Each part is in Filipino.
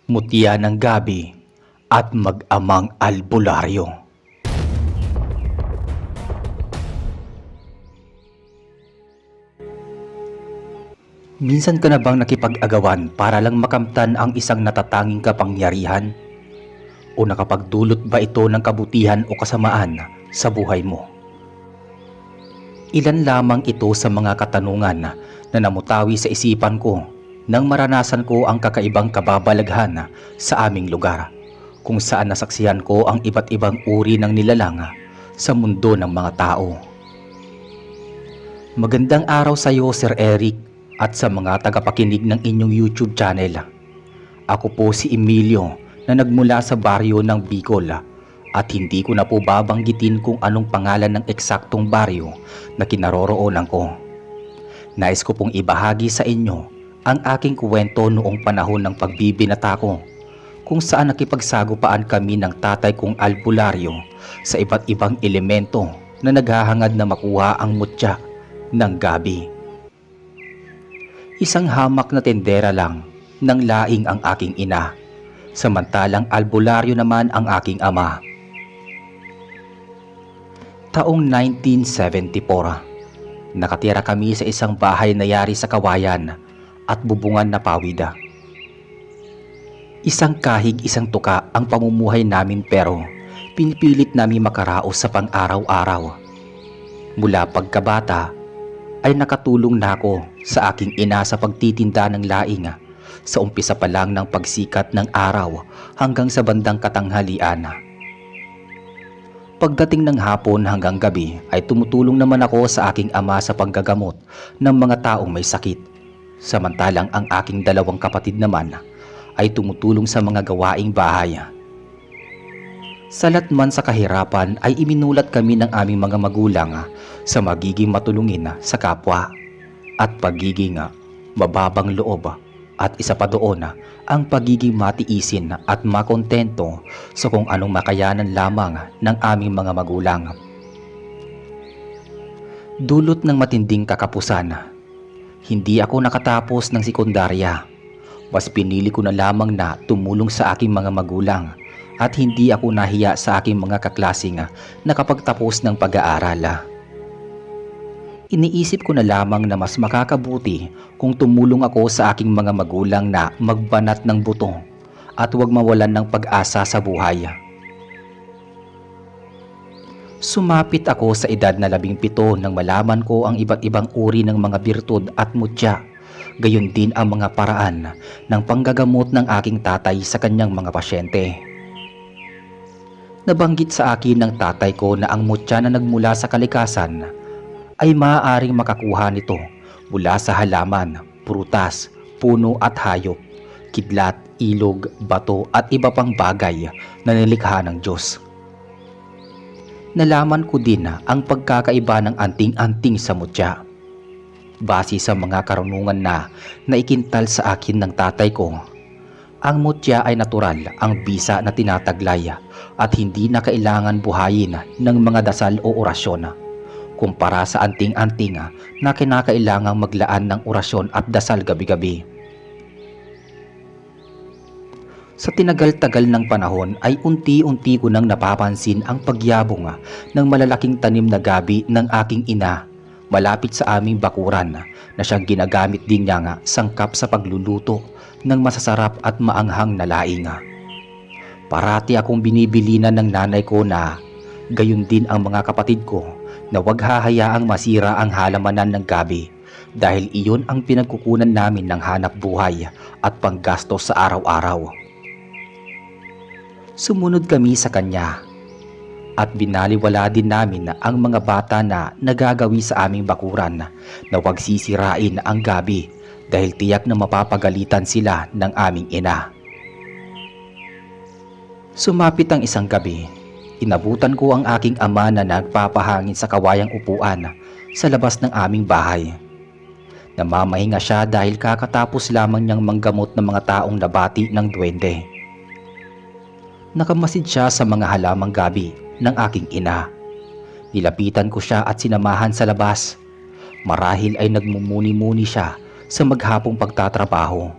Mutya ng Gabi at Mag-amang Albularyo. Minsan ka na bang nakipag-agawan para lang makamtan ang isang natatanging kapangyarihan? O nakapagdulot ba ito ng kabutihan o kasamaan sa buhay mo? Ilan lamang ito sa mga katanungan na namutawi sa isipan ko nang maranasan ko ang kakaibang kababalaghan sa aming lugar, kung saan nasaksihan ko ang iba't ibang uri ng nilalang sa mundo ng mga tao. Magandang araw sa iyo, Sir Eric, at sa mga tagapakinig ng inyong YouTube channel. Ako po si Emilio na nagmula sa baryo ng Bicol, at hindi ko na po babanggitin kung anong pangalan ng eksaktong baryo na kinaroroonan ko. Nais ko pong ibahagi sa inyo ang aking kwento noong panahon ng pagbibinata ko, kung saan nakipagsagupaan kami ng tatay kong albularyo sa iba't ibang elemento na naghahangad na makuha ang mutya ng gabi. Isang hamak na tendera lang ng laing ang aking ina, samantalang albularyo naman ang aking ama. Taong 1974, nakatira kami sa isang bahay na yari sa kawayan at bubungan na pawida. Isang kahig, isang tuka ang pamumuhay namin, pero pinipilit namin makaraos sa pang-araw-araw. Mula pagkabata ay nakatulong na ako sa aking ina sa pagtitinda ng laing sa umpisa pa lang ng pagsikat ng araw hanggang sa bandang katanghalian. Pagdating ng hapon hanggang gabi ay tumutulong naman ako sa aking ama sa panggagamot ng mga taong may sakit, samantalang ang aking dalawang kapatid naman ay tumutulong sa mga gawaing bahay. Salat man sa kahirapan ay iminulat kami ng aming mga magulang sa magiging matulungin sa kapwa at pagiging mababang loob, at isa pa doon ang pagiging matiisin at makontento sa kung anong makayanan lamang ng aming mga magulang. Dulot ng matinding kakapusan, hindi ako nakatapos ng sekundarya. Mas pinili ko na lamang na tumulong sa aking mga magulang, at hindi ako nahiya sa aking mga kaklaseng nakapagtapos ng pag-aaral. Iniisip ko na lamang na mas makakabuti kung tumulong ako sa aking mga magulang na magbanat ng buto at huwag mawalan ng pag-asa sa buhay. Sumapit ako sa edad na 17 nang malaman ko ang iba't ibang uri ng mga birtud at mutya, gayon din ang mga paraan ng panggagamot ng aking tatay sa kanyang mga pasyente. Nabanggit sa akin ng tatay ko na ang mutya na nagmula sa kalikasan ay maaaring makakuha nito mula sa halaman, prutas, puno at hayop, kidlat, ilog, bato at iba pang bagay na nilikha ng Diyos. Nalaman ko din ang pagkakaiba ng anting-anting sa mutya. Base sa mga karunungan na naikintal sa akin ng tatay ko, ang mutya ay natural ang bisa na tinataglay at hindi na kailangan buhayin ng mga dasal o orasyon, kumpara sa anting-anting na kinakailangang maglaan ng orasyon at dasal gabi-gabi. Sa tinagal-tagal ng panahon ay unti-unti ko nang napapansin ang pagyabong ng malalaking tanim na gabi ng aking ina malapit sa aming bakuran, na siyang ginagamit din niya sangkap sa pagluluto ng masasarap at maanghang na laing. Parati akong binibilinan ng nanay ko na gayon din ang mga kapatid ko na huwag hahayaang masira ang halamanan ng gabi, dahil iyon ang pinagkukunan namin ng hanap buhay at panggastos sa araw-araw. Sumunod kami sa kanya at binaliwala din namin ang mga bata na nagagawi sa aming bakuran na huwag sisirain ang gabi, dahil tiyak na mapapagalitan sila ng aming ina. Sumapit ang isang gabi, inabutan ko ang aking ama na nagpapahangin sa kawayang upuan sa labas ng aming bahay. Namamahinga siya dahil kakatapos lamang niyang manggamot ng mga taong nabati ng duwende. Nakamasid siya sa mga halamang gabi ng aking ina. Nilapitan ko siya at sinamahan sa labas. Marahil ay nagmumuni-muni siya sa maghapong pagtatrabaho.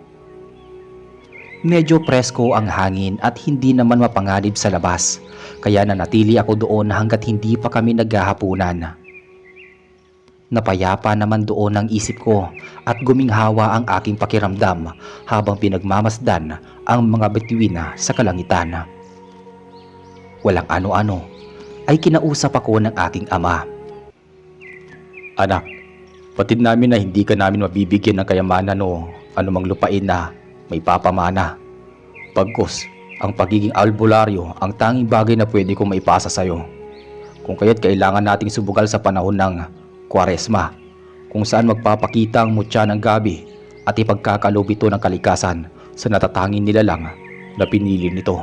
Medyo presko ang hangin at hindi naman mapanganib sa labas, kaya nanatili ako doon hanggat hindi pa kami naghahapunan. Napayapa naman doon ang isip ko at guminghawa ang aking pakiramdam habang pinagmamasdan ang mga bituin sa kalangitan. Walang ano-ano ay kinausap ako ng aking ama. Anak, batid namin na hindi ka namin mabibigyan ng kayamanan o anumang lupain na may papamana. Bagkus, ang pagiging albularyo ang tanging bagay na pwede kong maipasa sa'yo. Kung kaya't kailangan nating subugal sa panahon ng Kwaresma, kung saan magpapakita ang mutya ng gabi at ipagkakalob ito ng kalikasan sa natatanging nilalang na pinili nito.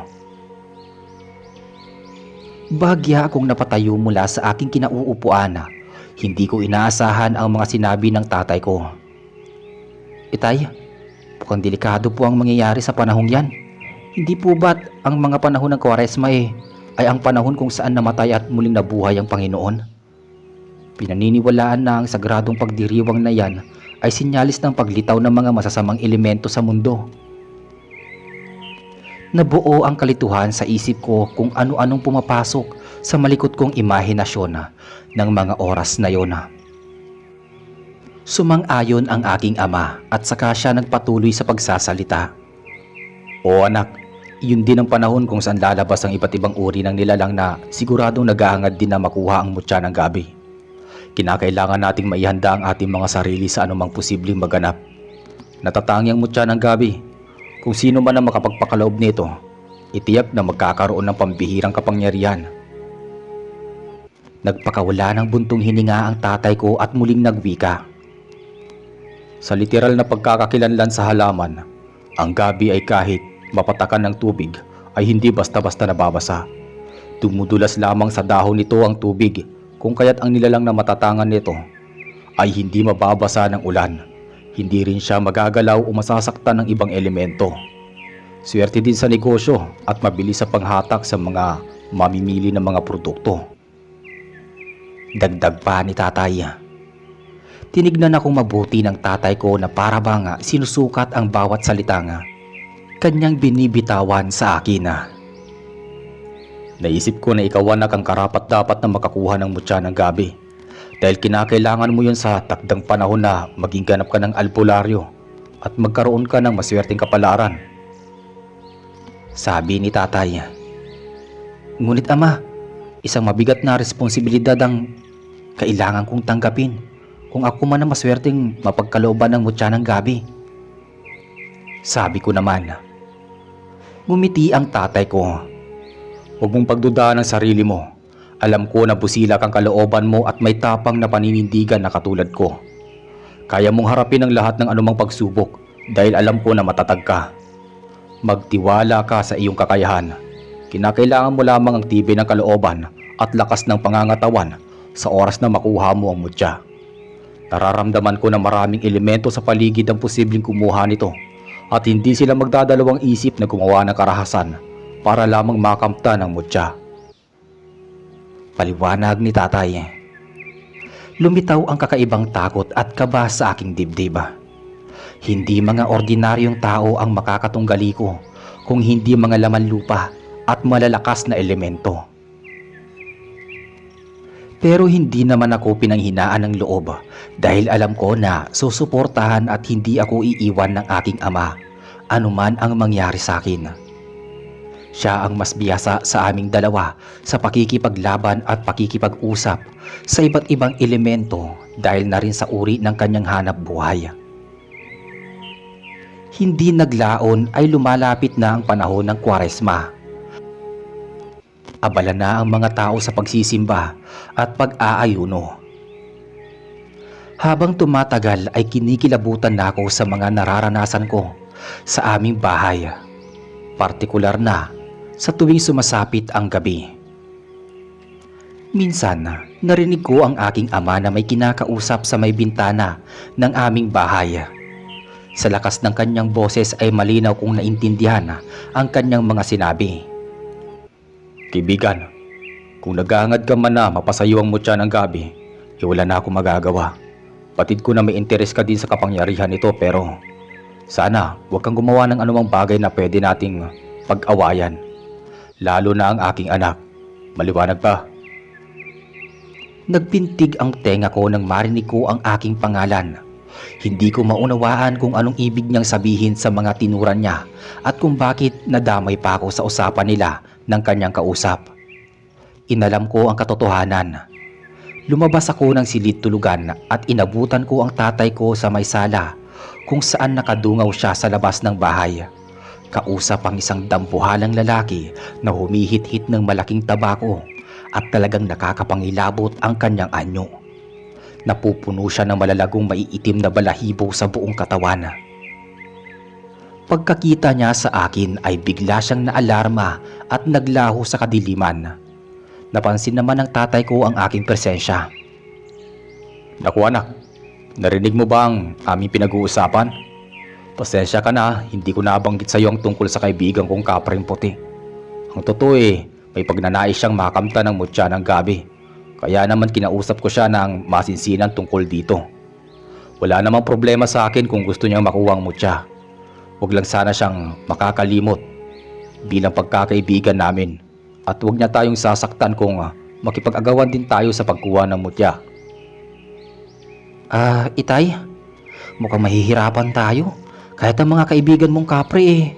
Bahagya akong napatayo mula sa aking kinauupuan. Hindi ko inaasahan ang mga sinabi ng tatay ko. Itay, mukhang delikado po ang mangyayari sa panahong yan. Hindi po ba't ang mga panahon ng Kwaresma ay ang panahon kung saan namatay at muling nabuhay ang Panginoon? Pinaniniwalaan na ang sagradong pagdiriwang na yan ay sinyalis ng paglitaw ng mga masasamang elemento sa mundo. Nabuo ang kalituhan sa isip ko kung ano-anong pumapasok sa malikot kong imahinasyon ng mga oras na yon. Sumang-ayon ang aking ama at saka siya nagpatuloy sa pagsasalita. O anak, yun din ang panahon kung saan lalabas ang iba't ibang uri ng nilalang na siguradong nag-aangad din na makuha ang mutya ng gabi. Kinakailangan nating maihanda ang ating mga sarili sa anumang posibleng maganap. Natatangi ang mutya ng gabi. Kung sino man ang makapagpakaloob nito, itiyak na magkakaroon ng pambihirang kapangyarihan. Nagpakawala ng buntong hininga ang tatay ko at muling nagwika. Sa literal na pagkakakilanlan sa halaman, ang gabi ay kahit mapatakan ng tubig ay hindi basta-basta nababasa. Dumudulas lamang sa dahon nito ang tubig, kung kaya't ang nilalang na matatangan nito ay hindi mababasa ng ulan. Hindi rin siya magagalaw o masasaktan ng ibang elemento. Swerte din sa negosyo at mabilis sa panghatak sa mga mamimili ng mga produkto. Dagdag pa ni tatay. Tinignan akong mabuti ng tatay ko na para bang sinusukat ang bawat salita kanyang binibitawan sa akin. Naisip ko na ikaw anak ang karapat-dapat na makakuha ng mutya ng gabi. Dahil kinakailangan mo yun sa takdang panahon na maging ganap ka ng albularyo at magkaroon ka ng maswerteng kapalaran. Sabi ni tatay. Ngunit ama, isang mabigat na responsibilidad ang kailangan kong tanggapin kung ako man ang maswerteng mapagkalooban ng mutya ng gabi. Sabi ko naman. Ngumiti ang tatay ko. Huwag mong pagdudahan ang sarili mo. Alam ko na busilak ang kalooban mo at may tapang na paninindigan na katulad ko. Kaya mong harapin ang lahat ng anumang pagsubok dahil alam ko na matatag ka. Magtiwala ka sa iyong kakayahan. Kinakailangan mo lamang ang tibay ng kalooban at lakas ng pangangatawan sa oras na makuha mo ang mutya. Nararamdaman ko na maraming elemento sa paligid ang posibleng kumuha nito at hindi sila magdadalawang isip na gumawa ng karahasan para lamang makamta ng mutya. Paliwanag ni tatay. Lumitaw ang kakaibang takot at kaba sa aking dibdib. Hindi mga ordinaryong tao ang makakatunggali ko kung hindi mga laman lupa at malalakas na elemento. Pero hindi naman ako pinanghinaan ng loob dahil alam ko na susuportahan at hindi ako iiwan ng aking ama anuman ang mangyari sa akin. Siya ang mas biyasa sa aming dalawa sa pakikipaglaban at pakikipag-usap sa iba't ibang elemento dahil na rin sa uri ng kanyang hanap buhay. Hindi naglaon ay lumalapit na ang panahon ng Kwaresma. Abala na ang mga tao sa pagsisimba at pag-aayuno. Habang tumatagal ay kinikilabutan na ako sa mga nararanasan ko sa aming bahay. Partikular na sa tuwing sumasapit ang gabi. Minsan, narinig ko ang aking ama na may kinakausap sa may bintana ng aming bahay. Sa lakas ng kanyang boses ay malinaw kong naintindihan ang kanyang mga sinabi. Kaibigan, kung nagangad ka man na mapasayo ang mutya ng gabi, wala na akong magagawa. Batid ko na may interes ka din sa kapangyarihan nito pero Sana huwag kang gumawa ng anumang bagay na pwede nating pag-awayan. Lalo na ang aking anak. Maliwanag ba? Nagpintig ang tenga ko nang marinig ko ang aking pangalan. Hindi ko maunawaan kung anong ibig niyang sabihin sa mga tinuran niya at kung bakit nadamay pa ako sa usapan nila ng kanyang kausap. Inalam ko ang katotohanan. Lumabas ako ng silid tulugan at inabutan ko ang tatay ko sa may sala kung saan nakadungaw siya sa labas ng bahay. Kausap ang isang dampuhalang lalaki na humihit-hit ng malaking tabako at talagang nakakapangilabot ang kanyang anyo. Napupuno siya ng malalagong maiitim na balahibo sa buong katawan. Pagkakita niya sa akin ay bigla siyang naalarma at naglaho sa kadiliman. Napansin naman ng tatay ko ang aking presensya. Naku anak, narinig mo ba ang aming pinag-uusapan? Pasensya ka na, hindi ko nabanggit sa iyo ang tungkol sa kaibigan kong Kapreng Puti. Ang totoo may pagnanais siyang makamta ng mutya ng gabi. Kaya naman kinausap ko siya ng masinsinan tungkol dito. Wala namang problema sa akin kung gusto niyang makuha ang mutya. Huwag lang sana siyang makakalimot bilang pagkakaibigan namin. At huwag niya tayong sasaktan kung makipag-agawan din tayo sa pagkuha ng mutya. Itay, mukhang mahihirapan tayo. Kahit ang mga kaibigan mong kapre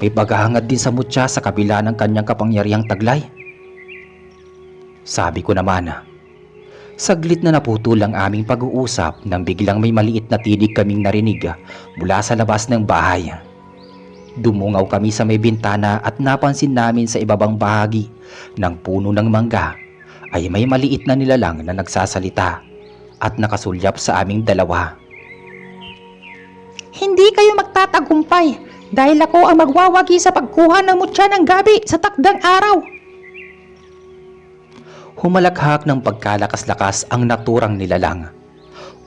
may paghahangad din sa mutya sa kabila ng kanyang kapangyarihang taglay. Sabi ko naman. Saglit na naputol ang aming pag-uusap nang biglang may maliit na tinig kaming narinig mula sa labas ng bahay. Dumungaw kami sa may bintana at napansin namin sa ibabang bahagi ng puno ng mangga ay may maliit na nilalang na nagsasalita at nakasulyap sa aming dalawa. Hindi kayo magtatagumpay dahil ako ang magwawagi sa pagkuha ng mutya ng gabi sa takdang araw. Humalakhak ng pagkalakas-lakas ang naturang nilalang.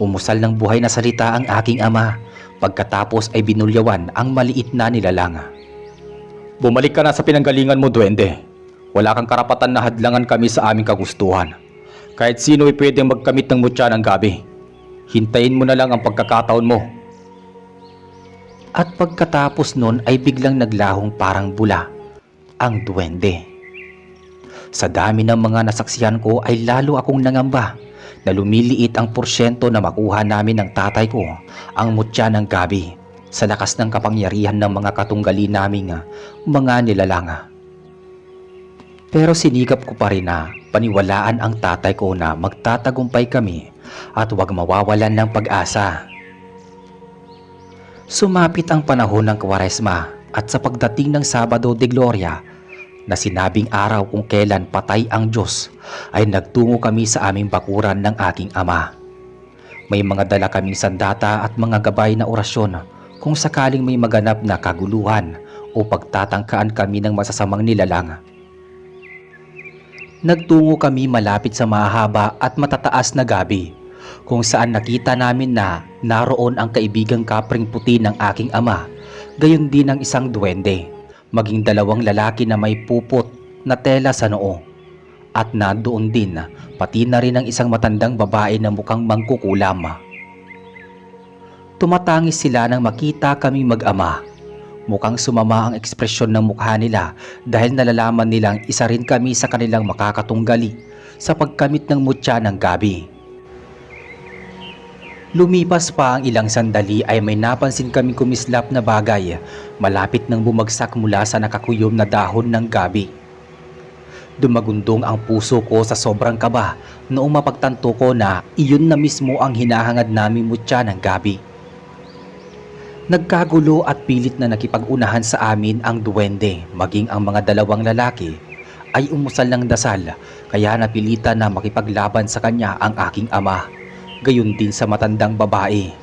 Umusal ng buhay na salita ang aking ama. Pagkatapos ay binulyawan ang maliit na nilalang. Bumalik ka na sa pinanggalingan mo, duwende. Wala kang karapatan na hadlangan kami sa aming kagustuhan. Kahit sino ay pwedeng magkamit ng mutya ng gabi. Hintayin mo na lang ang pagkakataon mo. At pagkatapos nun ay biglang naglahong parang bula ang duwende. Sa dami ng mga nasaksihan ko ay lalo akong nangamba na lumiliit ang porsyento na makuha namin ng tatay ko ang mutya ng gabi sa lakas ng kapangyarihan ng mga katunggali naming mga nilalang. Pero sinikap ko pa rin na paniwalaan ang tatay ko na magtatagumpay kami at huwag mawawalan ng pag-asa. Sumapit ang panahon ng Kwaresma at sa pagdating ng Sabado de Gloria na sinabing araw kung kailan patay ang Diyos ay nagtungo kami sa aming bakuran ng aking ama. May mga dala kaming sandata at mga gabay na orasyon kung sakaling may maganap na kaguluhan o pagtatangkaan kami ng masasamang nilalang. Nagtungo kami malapit sa mahaba at matataas na gabi kung saan nakita namin na naroon ang kaibigang Kapreng Puti ng aking ama, gayon din ang isang duwende, maging dalawang lalaki na may pupot na tela sa noo. At nandoon din pati na rin ang isang matandang babae na mukhang mangkukulam. Tumatangis sila nang makita kami mag-ama. Mukhang sumama ang ekspresyon ng mukha nila dahil nalalaman nilang isa rin kami sa kanilang makakatunggali sa pagkamit ng mutya ng gabi. Lumipas pa ang ilang sandali ay may napansin kaming kumislap na bagay malapit nang bumagsak mula sa nakakuyom na dahon ng gabi. Dumagundong ang puso ko sa sobrang kaba noong mapagtanto ko na iyon na mismo ang hinahangad naming mutya ng gabi. Nagkagulo at pilit na nakipag-unahan sa amin ang duwende, maging ang mga dalawang lalaki ay umusal ng dasal kaya napilitan na makipaglaban sa kanya ang aking ama. Gayon din sa matandang babae.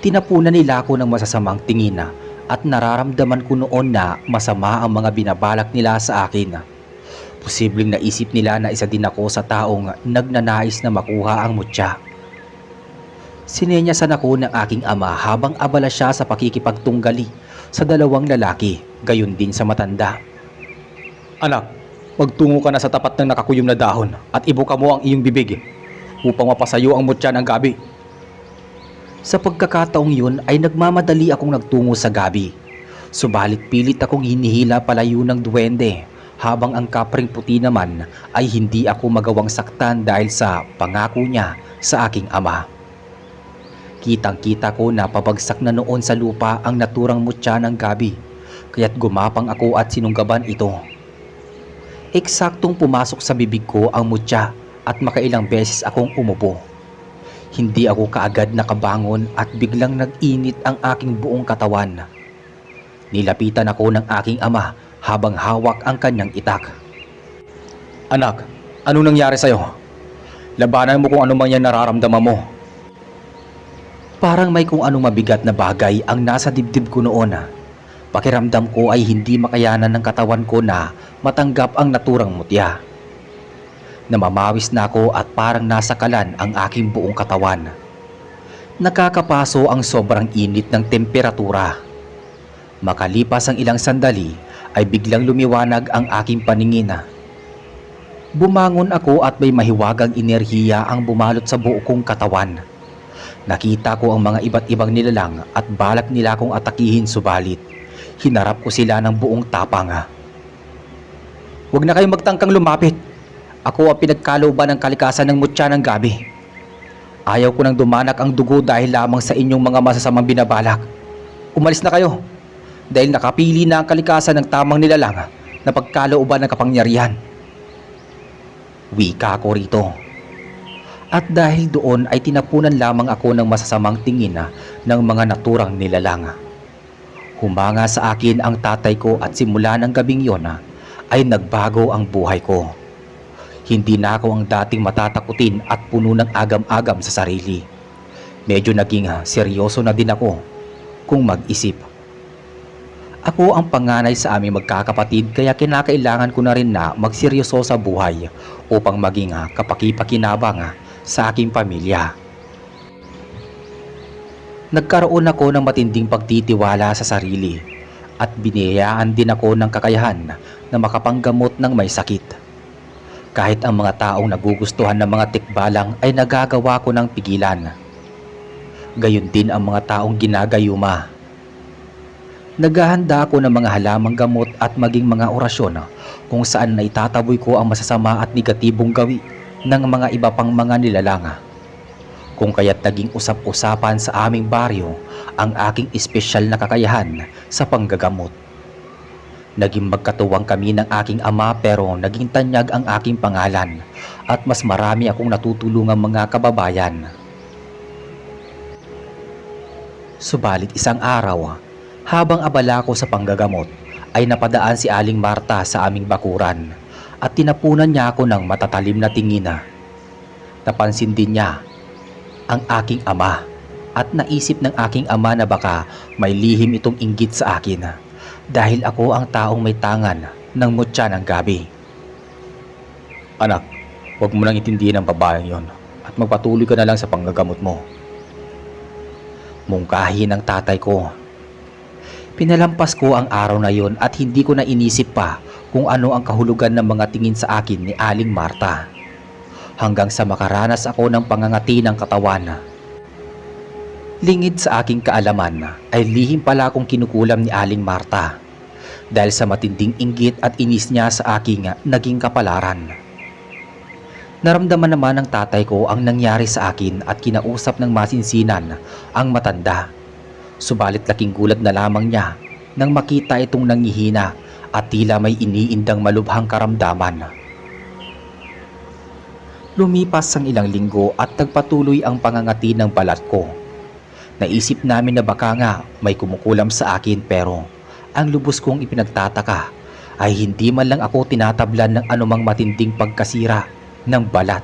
Tinapunan nila ako ng masasamang tingin at nararamdaman ko noon na masama ang mga binabalak nila sa akin. Posibleng naisip nila na isa din ako sa taong nagnanais na makuha ang mutya. Sinenyasan ako ng aking ama habang abala siya sa pakikipagtunggali sa dalawang lalaki, gayon din sa matanda. Anak, magtungo ka na sa tapat ng nakakuyom na dahon at ibuka mo ang iyong bibig upang mapasayo ang mutya ng gabi. Sa pagkakataong yun ay nagmamadali akong nagtungo sa gabi. Subalit pilit akong hinihila palayo ng duwende habang ang kapring puti naman ay hindi ako magawang saktan dahil sa pangako niya sa aking ama. Kitang-kita ko na pabagsak na noon sa lupa ang naturang mutya ng gabi, kaya't gumapang ako at sinunggaban ito. Eksaktong pumasok sa bibig ko ang mutya at makailang beses akong umupo. Hindi ako kaagad nakabangon at biglang nag-init ang aking buong katawan. Nilapitan ako ng aking ama habang hawak ang kanyang itak. "Anak, anong nangyari sa'yo? Labanan mo kung ano man yan nararamdaman mo." Parang may kung anong mabigat na bagay ang nasa dibdib ko noon. Pakiramdam ko ay hindi makayanan ng katawan ko na matanggap ang naturang mutya. Namamawis na ako at parang nasakalan ang aking buong katawan. Nakakapaso ang sobrang init ng temperatura. Makalipas ang ilang sandali ay biglang lumiwanag ang aking paningin. Bumangon ako at may mahiwagang enerhiya ang bumalot sa buo kong katawan. Nakita ko ang mga iba't ibang nilalang at balak nila akong atakihin, subalit hinarap ko sila ng buong tapang. "Huwag na kayong magtangkang lumapit. Ako ang pinagkalooban ng kalikasan ng mutya ng gabi. Ayaw ko nang dumanak ang dugo dahil lamang sa inyong mga masasamang binabalak. Umalis na kayo dahil nakapili na ang kalikasan ng tamang nilalang na pagkalooban ng kapangyarihan." Wika ko rito. At dahil doon ay tinapunan lamang ako ng masasamang tingin ng mga naturang nilalang. Humanga sa akin ang tatay ko at simula ng gabing yon ay nagbago ang buhay ko. Hindi na ako ang dating matatakutin at puno ng agam-agam sa sarili. Medyo naging seryoso na din ako kung mag-isip. Ako ang panganay sa aming magkakapatid, kaya kinakailangan ko na rin na magseryoso sa buhay upang maging kapaki-pakinabang sa aking pamilya. Nagkaroon ako ng matinding pagtitiwala sa sarili at biniyayaan din ako ng kakayahan na makapanggamot ng may sakit. Kahit ang mga taong nagugustuhan ng mga tikbalang ay nagagawa ko ng pigilan. Gayon din ang mga taong ginagayuma. Naghahanda ako ng mga halamang gamot at maging mga orasyon kung saan naitataboy ko ang masasama at negatibong gawi ng mga iba pang mga nilalang. Kung kaya't naging usap-usapan sa aming baryo ang aking espesyal na kakayahan sa panggagamot. Naging magkatuwang kami ng aking ama, pero naging tanyag ang aking pangalan at mas marami akong natutulungang mga kababayan. Subalit isang araw, habang abala ko sa panggagamot, ay napadaan si Aling Marta sa aming bakuran at tinapunan niya ako ng matatalim na tingin. Napansin din niya ang aking ama at naisip ng aking ama na baka may lihim itong inggit sa akin dahil ako ang taong may tangan ng mutya ng gabi. "Anak, huwag mo nang intindihin ang babaeng yon at magpatuloy ka na lang sa panggagamot mo." Mungkahi ng tatay ko. Pinalampas ko ang araw na yon at hindi ko na inisip pa kung ano ang kahulugan ng mga tingin sa akin ni Aling Marta. Hanggang sa makaranas ako ng pangangati ng katawan. Lingid sa aking kaalaman ay lihim pala akong kinukulam ni Aling Marta dahil sa matinding inggit at inis niya sa aking naging kapalaran. Naramdaman naman ng tatay ko ang nangyari sa akin at kinausap ng masinsinan ang matanda. Subalit laking gulat na lamang niya nang makita itong nangihina at tila may iniindang malubhang karamdaman. Lumipas ang ilang linggo at nagpatuloy ang pangangati ng balat ko. Naisip namin na baka nga may kumukulam sa akin, pero ang lubos kong ipinagtataka ay hindi man lang ako tinatablan ng anumang matinding pagkasira ng balat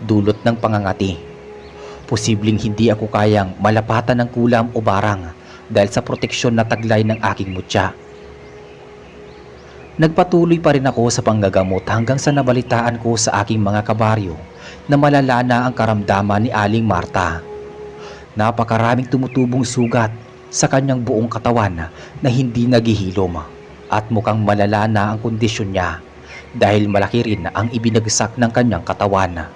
dulot ng pangangati. Posibleng hindi ako kayang malapatan ng kulam o barang dahil sa proteksyon na taglay ng aking mutya. Nagpatuloy pa rin ako sa panggagamot hanggang sa nabalitaan ko sa aking mga kabaryo na malala na ang karamdaman ni Aling Marta. Napakaraming tumutubong sugat sa kanyang buong katawan na hindi naghihilom at mukhang malala na ang kondisyon niya dahil malaki rin ang ibinagsak ng kanyang katawan.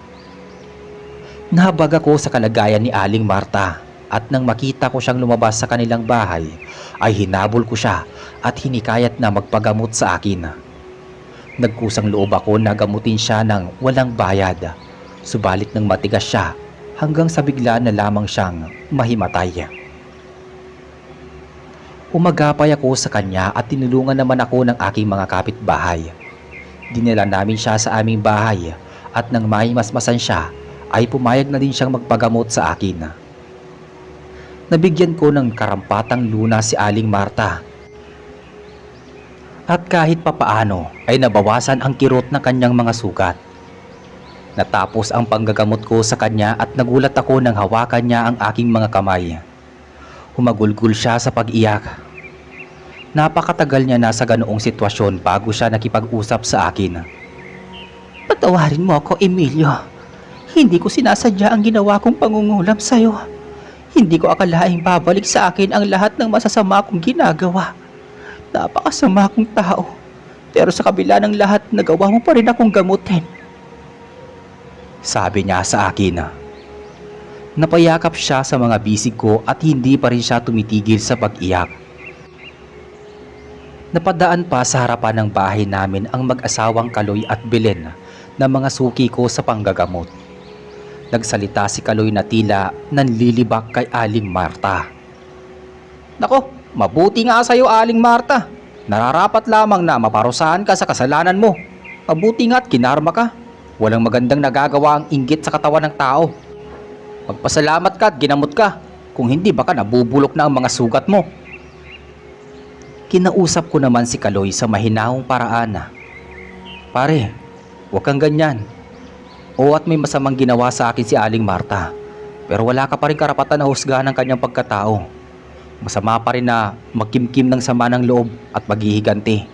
Nahabag ako sa kalagayan ni Aling Marta at nang makita ko siyang lumabas sa kanilang bahay ay hinabol ko siya at hinikayat na magpagamot sa akin. Nagkusang loob ako na gamutin siya ng walang bayad, subalit nang matigas siya hanggang sa bigla na lamang siyang mahimatay. Umagapay ako sa kanya at tinulungan naman ako ng aking mga kapitbahay. Dinala namin siya sa aming bahay at nang mahimasmasan siya ay pumayag na din siyang magpagamot sa akin. Nabigyan ko ng karampatang luna si Aling Marta. At kahit papaano ay nabawasan ang kirot ng kanyang mga sugat. Natapos ang panggagamot ko sa kanya at nagulat ako nang hawakan niya ang aking mga kamay. Humagulgol siya sa pag-iyak. Napakatagal niya nasa ganoong sitwasyon bago siya nakipag-usap sa akin. Patawarin mo ako, Emilio. Hindi ko sinasadya ang ginawa kong pangungulam sa'yo. Hindi ko akalaing babalik sa akin ang lahat ng masasama kong ginagawa. Napakasama kong tao. Pero sa kabila ng lahat, nagawa mo pa rin akong gamutin. Sabi niya sa akin. Napayakap siya sa mga bisig ko at hindi pa rin siya tumitigil sa pag-iyak. Napadaan pa sa harapan ng bahay namin ang mag-asawang Kaloy at Belen na mga suki ko sa panggagamot. Nagsalita si Kaloy na tila nanlilibak kay Aling Marta. Nako, mabuti nga sa iyo, Aling Marta. Nararapat lamang na maparusahan ka sa kasalanan mo. Mabuti nga't kinarma ka. Walang magandang nagagawa ang inggit sa katawan ng tao. Magpasalamat ka at ginamot ka. Kung hindi baka nabubulok na ang mga sugat mo. Kinausap ko naman si Kaloy sa mahinahong paraan. Pare, huwag kang ganyan. O at may masamang ginawa sa akin si Aling Marta. Pero wala ka pa rin karapatan na husgahan ang kanyang pagkatao. Masama pa rin na magkimkim ng sama ng loob at maghihiganti.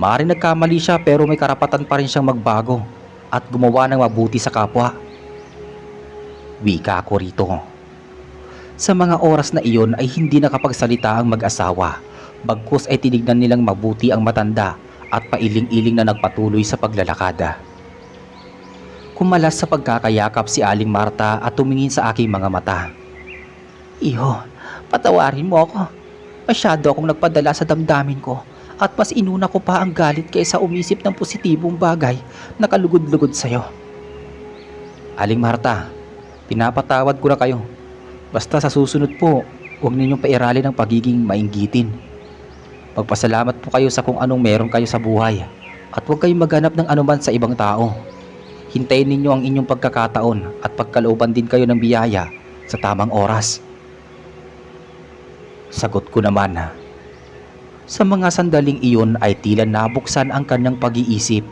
Maaaring nagkamali siya pero may karapatan pa rin siyang magbago at gumawa ng mabuti sa kapwa. Wika ko rito. Sa mga oras na iyon ay hindi nakapagsalita ang mag-asawa. Bagkus ay tinignan nilang mabuti ang matanda at pailing-iling na nagpatuloy sa paglalakada. Kumalas sa pagkakayakap si Aling Marta at tumingin sa aking mga mata. Iho, patawarin mo ako. Masyado akong nagpadala sa damdamin ko at mas inuna ko pa ang galit kaysa umisip ng positibong bagay na kalugod-lugod sa'yo. Aling Marta, pinapatawad ko na kayo. Basta sa susunod po, huwag ninyong pairalin ang pagiging mainggitin. Magpasalamat po kayo sa kung anong meron kayo sa buhay at huwag kayong maghanap ng anuman sa ibang tao. Hintayin ninyo ang inyong pagkakataon at pagkalooban din kayo ng biyaya sa tamang oras. Sagot ko naman. Sa mga sandaling iyon ay tila nabuksan ang kanyang pag-iisip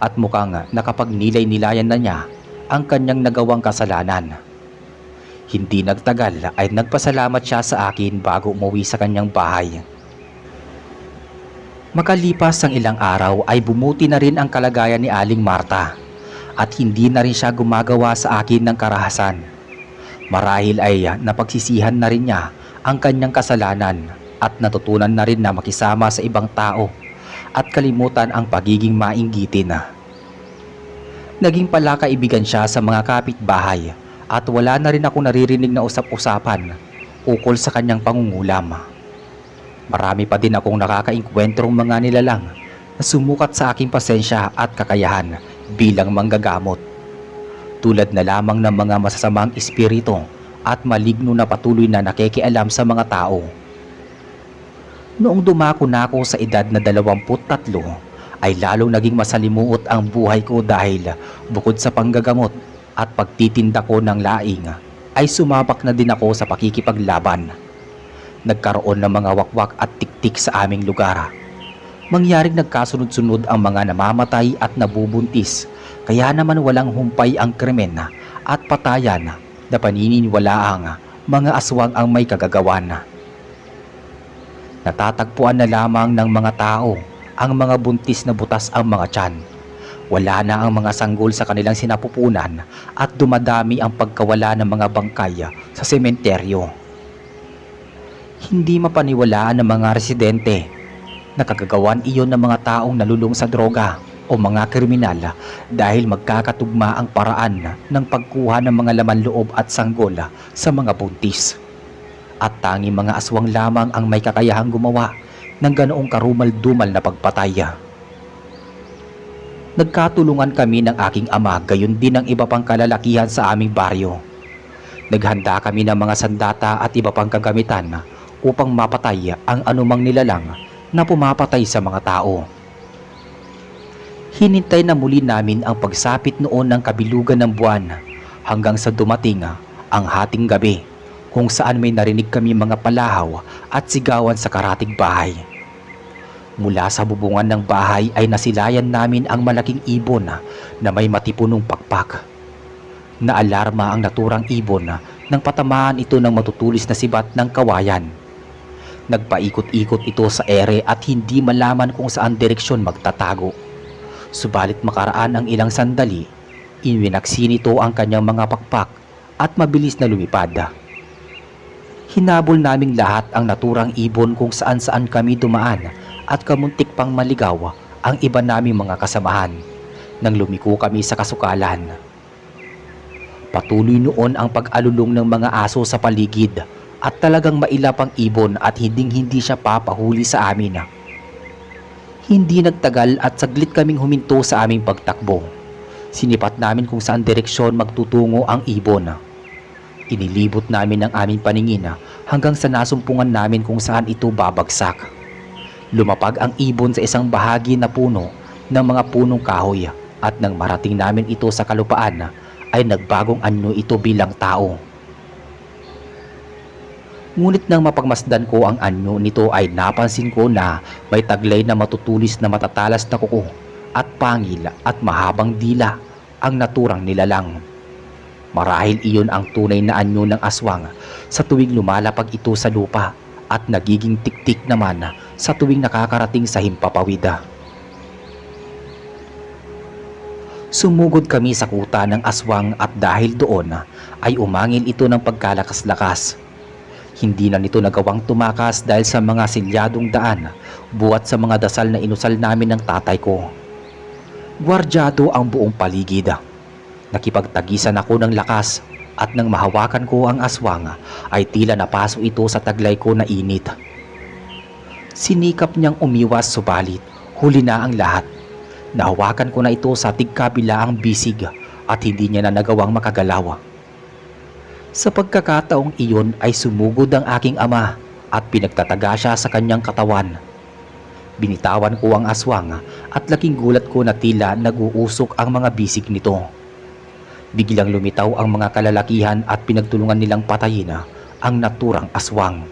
at mukhang nakapagnilay-nilayan na niya ang kanyang nagawang kasalanan. Hindi nagtagal ay nagpasalamat siya sa akin bago umuwi sa kanyang bahay. Makalipas ang ilang araw ay bumuti na rin ang kalagayan ni Aling Marta at hindi na rin siya gumagawa sa akin ng karahasan. Marahil ay napagsisihan na rin niya ang kanyang kasalanan at natutunan na rin na makisama sa ibang tao at kalimutan ang pagiging mainggitin. Naging palakaibigan siya sa mga kapitbahay at wala na rin ako naririnig na usap-usapan ukol sa kanyang pangungulam. Marami pa din akong nakakaengkwentrong mga nilalang na sumukat sa aking pasensya at kakayahan bilang manggagamot. Tulad na lamang ng mga masasamang espiritu at maligno na patuloy na nakikialam sa mga tao. Noong dumako na ako sa edad na 23 ay lalong naging masalimuot ang buhay ko dahil bukod sa panggagamot at pagtitinda ko ng laing ay sumabak na din ako sa pakikipaglaban. Nagkaroon ng mga wakwak at tiktik sa aming lugar. Mangyaring nagkasunod-sunod ang mga namamatay at nabubuntis, kaya naman walang humpay ang krimen at patayan na paniniwalaang mga aswang ang may kagagawan. Natatagpuan na lamang ng mga tao ang mga buntis na butas ang mga tiyan. Wala na ang mga sanggol sa kanilang sinapupunan at dumadami ang pagkawala ng mga bangkay sa sementeryo. Hindi mapaniwalaan ng mga residente na kagagawan iyon ng mga taong nalulung sa droga o mga kriminal dahil magkakatugma ang paraan ng pagkuha ng mga laman loob at sanggol sa mga buntis. at tanging mga aswang lamang ang may kakayahang gumawa ng ganoong karumal-dumal na pagpatay. Nagkatulungan kami ng aking ama, gayon din ang iba pang kalalakihan sa aming baryo. Naghanda kami ng mga sandata at iba pang kagamitan upang mapatay ang anumang nilalang na pumapatay sa mga tao. Hinintay na muli namin ang pagsapit noon ng kabilugan ng buwan hanggang sa dumating ang hating gabi, kung saan may narinig kami mga palahaw at sigawan sa karatig bahay. Mula sa bubungan ng bahay ay nasilayan namin ang malaking ibon na may matipunong pakpak. Naalarma ang naturang ibon nang patamaan ito ng matutulis na sibat ng kawayan. Nagpaikot-ikot ito sa ere at hindi malaman kung saan direksyon magtatago. Subalit makaraan ang ilang sandali, iwinaksin nito ang kanyang mga pakpak at mabilis na lumipad. Hinabol naming lahat ang naturang ibon kung saan-saan kami dumaan at kamuntik pang maligaw ang iba naming mga kasamahan nang lumiko kami sa kasukalan. Patuloy noon ang pag-alulong ng mga aso sa paligid at talagang mailap ang ibon at hindi siya papahuli sa amin. Hindi nagtagal at saglit kaming huminto sa aming pagtakbo. Sinipat namin kung saan direksyon magtutungo ang ibon. Inilibot namin ang aming paningin hanggang sa nasumpungan namin kung saan ito babagsak. Lumapag ang ibon sa isang bahagi na puno ng mga punong kahoy at nang marating namin ito sa kalupaan ay nagbagong anyo ito bilang tao. Ngunit nang mapagmasdan ko ang anyo nito ay napansin ko na may taglay na matutulis na matatalas na kuko at pangil at mahabang dila ang naturang nilalang. Marahil iyon ang tunay na anyo ng aswang sa tuwing lumalapag ito sa lupa at nagiging tiktik naman sa tuwing nakakarating sa himpapawid. Sumugod kami sa kuta ng aswang at dahil doon ay umangil ito ng pagkalakas-lakas. Hindi na nito nagawang tumakas dahil sa mga silyadong daan buwat sa mga dasal na inusal namin ng tatay ko. Gwardyado ang buong paligid. Nakipagtagisan ako ng lakas at nang mahawakan ko ang aswang ay tila napaso ito sa taglay ko na init. Sinikap niyang umiwas subalit huli na ang lahat. Nahawakan ko na ito sa tigkabilaang bisig at hindi niya na nagawang makagalaw. Sa pagkakataong iyon ay sumugod ang aking ama at pinagtataga siya sa kanyang katawan. Binitawan ko ang aswang at laking gulat ko na tila nag-uusok ang mga bisig nito. Biglang lumitaw ang mga kalalakihan at pinagtulungan nilang patayin ang naturang aswang.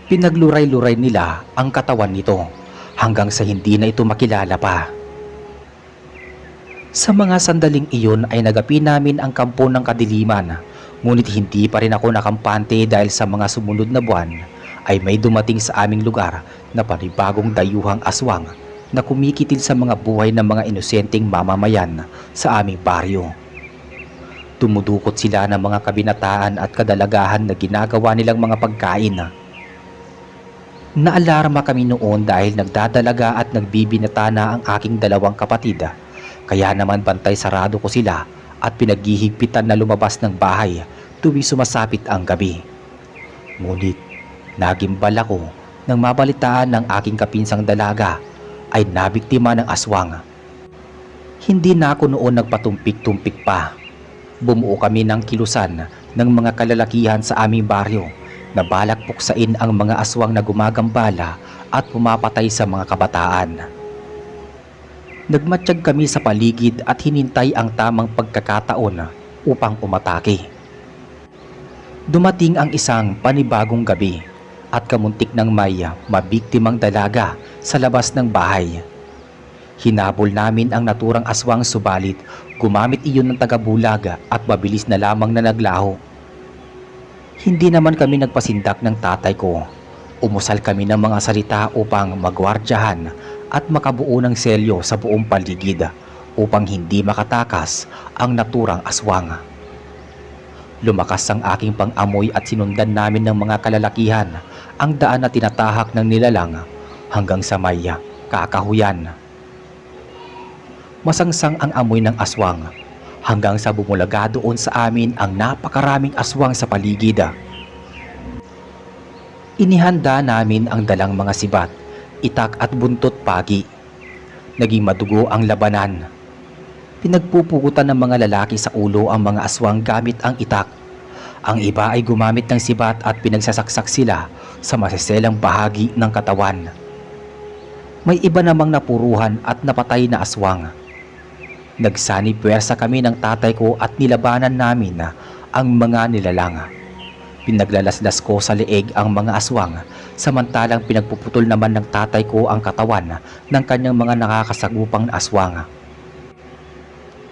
Pinagluray-luray nila ang katawan nito hanggang sa hindi na ito makilala pa. Sa mga sandaling iyon ay nagapi namin ang kampo ng kadiliman, ngunit hindi pa rin ako nakampante dahil sa mga sumunod na buwan ay may dumating sa aming lugar na panibagong dayuhang aswang na kumikitil sa mga buhay ng mga inosenteng mamamayan sa aming baryo. Tumudukot sila ng mga kabinataan at kadalagahan na ginagawa nilang mga pagkain. Naalarma kami noon dahil nagdadalaga at nagbibinata na ang aking dalawang kapatid. Kaya naman bantay sarado ko sila at pinaghihigpitan na lumabas ng bahay tuwing sumasapit ang gabi. Ngunit nagimbal ako nang mabalitaan ng aking kapinsang dalaga ay nabiktima ng aswang. Hindi na ako noon nagpatumpik-tumpik pa. Bumuo kami ng kilusan ng mga kalalakihan sa aming baryo na balak puksain ang mga aswang na gumagambala at pumapatay sa mga kabataan. Nagmatsyag kami sa paligid at hinintay ang tamang pagkakataon upang umatake. Dumating ang isang panibagong gabi at kamuntik ng may mabiktimang dalaga sa labas ng bahay. Hinabol namin ang naturang aswang subalit gumamit iyon ng tagabulag at mabilis na lamang na naglaho. Hindi naman kami nagpasindak ng tatay ko. Umusal kami ng mga salita upang magwardyahan at makabuo ng selyo sa buong paligid upang hindi makatakas ang naturang aswang. Lumakas ang aking pang-amoy at sinundan namin ng mga kalalakihan ang daan na tinatahak ng nilalang hanggang sa may kakahuyan. Masangsang ang amoy ng aswang hanggang sa bumulaga doon sa amin ang napakaraming aswang sa paligid. Inihanda namin ang dalang mga sibat, itak at buntot pagi. Naging madugo ang labanan. Pinagpupugutan ng mga lalaki sa ulo ang mga aswang gamit ang itak. Ang iba ay gumamit ng sibat at pinagsasaksak sila sa masiselang bahagi ng katawan. May iba namang napuruhan at napatay na aswang. Nagsanib puwersa kami ng tatay ko at nilabanan namin ang mga nilalang. Pinaglalaslas ko sa leeg ang mga aswang, samantalang pinagpuputol naman ng tatay ko ang katawan ng kanyang mga nakakasagupang aswang.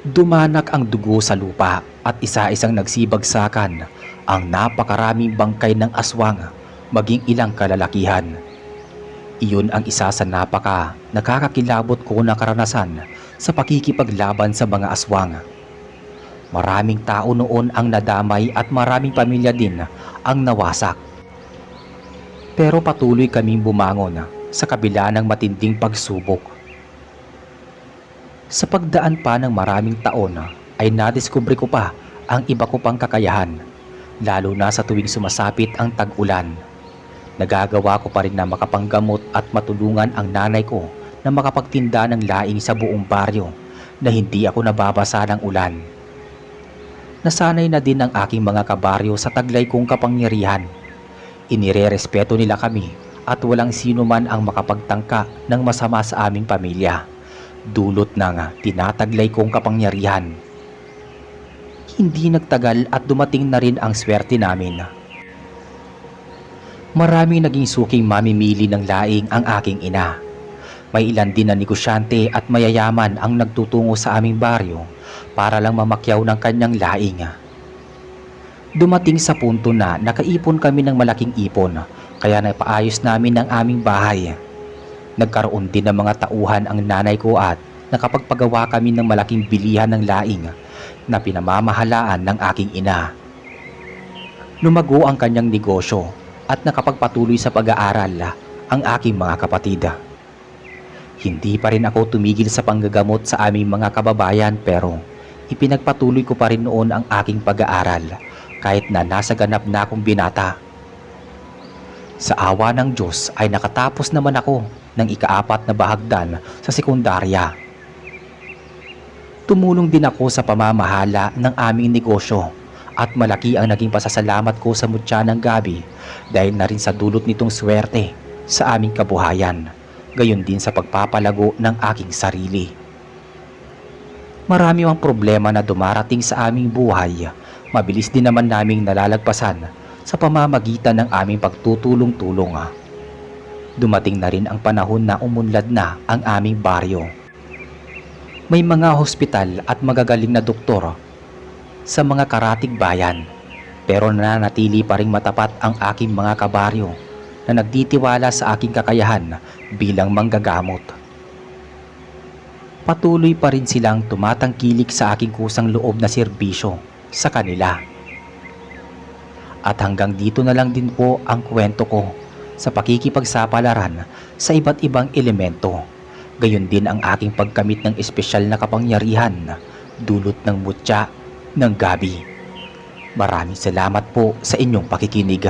Dumanak ang dugo sa lupa at isa-isang nagsibagsakan ang napakaraming bangkay ng aswang, maging ilang kalalakihan. Iyon ang isa sa nakakakilabot ko na karanasan sa pakikipaglaban sa mga aswang. Maraming tao noon ang nadamay at maraming pamilya din ang nawasak. Pero patuloy kaming bumangon sa kabila ng matinding pagsubok. Sa pagdaan pa ng maraming taon ay nadiskubre ko pa ang iba ko pang kakayahan, lalo na sa tuwing sumasapit ang tag-ulan. Nagagawa ko pa rin na makapanggamot at matulungan ang nanay ko na makapagtinda ng laing sa buong baryo na hindi ako nababasa ng ulan. Nasanay na din ang aking mga kabaryo sa taglay kong kapangyarihan. Inirerespeto nila kami at walang sino man ang makapagtangka ng masama sa aming pamilya, dulot ng tinataglay kong kapangyarihan. Hindi nagtagal at dumating na rin ang swerte namin. Maraming naging suking mamimili ng laing ang aking ina. May ilan din na negosyante at mayayaman ang nagtutungo sa aming baryo para lang mamakyaw ng kanyang laing. Dumating sa punto na nakaipon kami ng malaking ipon, kaya napaayos namin ang aming bahay. Nagkaroon din ng mga tauhan ang nanay ko at nakapagpagawa kami ng malaking bilihan ng laing na pinamamahalaan ng aking ina. Lumago ang kanyang negosyo at nakapagpatuloy sa pag-aaral ang aking mga kapatid. Hindi pa rin ako tumigil sa panggagamot sa aming mga kababayan, pero ipinagpatuloy ko pa rin noon ang aking pag-aaral kahit na nasa ganap na akong binata. Sa awa ng Diyos ay nakatapos naman ako ng ika-4 na bahagdan sa sekundarya. Tumulong din ako sa pamamahala ng aming negosyo at malaki ang naging pasasalamat ko sa mutya ng gabi dahil na rin sa dulot nitong swerte sa aming kabuhayan, gayon din sa pagpapalago ng aking sarili. Marami ang problema na dumarating sa aming buhay, mabilis din naman naming nalalagpasan sa pamamagitan ng aming pagtutulong-tulong. Dumating na rin ang panahon na umunlad na ang aming baryo. May mga hospital at magagaling na doktor sa mga karatig bayan, pero nananatili pa ring matapat ang aking mga kabaryo na nagtitiwala sa aking kakayahan bilang manggagamot. Patuloy pa rin silang tumatangkilik sa aking kusang loob na serbisyo sa kanila. At hanggang dito na lang din po ang kwento ko sa pakikipagsapalaran sa iba't ibang elemento. Gayon din ang aking pagkamit ng espesyal na kapangyarihan dulot ng mutya ng gabi. Maraming salamat po sa inyong pakikinig.